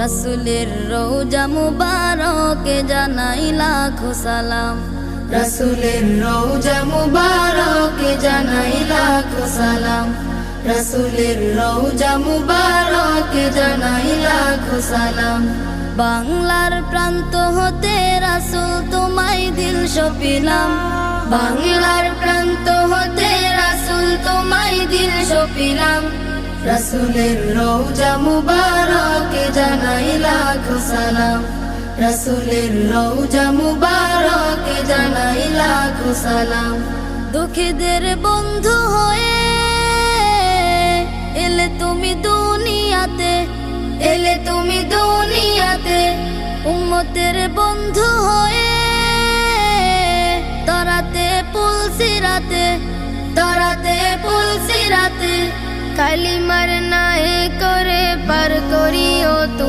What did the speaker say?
রাসূলের রওজা মুবারকে জানাই লাখো সালাম। রাসূলের রওজা মুবারকে জানাই লাখো সালাম। রাসূলের রওজা মুবারকে জানাই লাখো সালাম। বাংলার প্রান্ত হতে রাসূল তোমায় দিল সপিলাম। বাংলার প্রান্ত হতে রাসূল তোমায় দিল সপিলাম। রাসূলের রওজা মুবারকে জানাই লাখো সালাম। রাসূলের রওজা মুবারকে জানাই লাখো সালাম। দুঃখীদের বন্ধু হয়ে এলে তুমি দুনিয়াতে, এলে তুমি দুনিয়াতে। উম্মতের বন্ধু হয়ে তরাতে পুলসিরাতে, তরাতে পুলসিরাতে। কালিমার নায়ে করে পার করিও তুমি।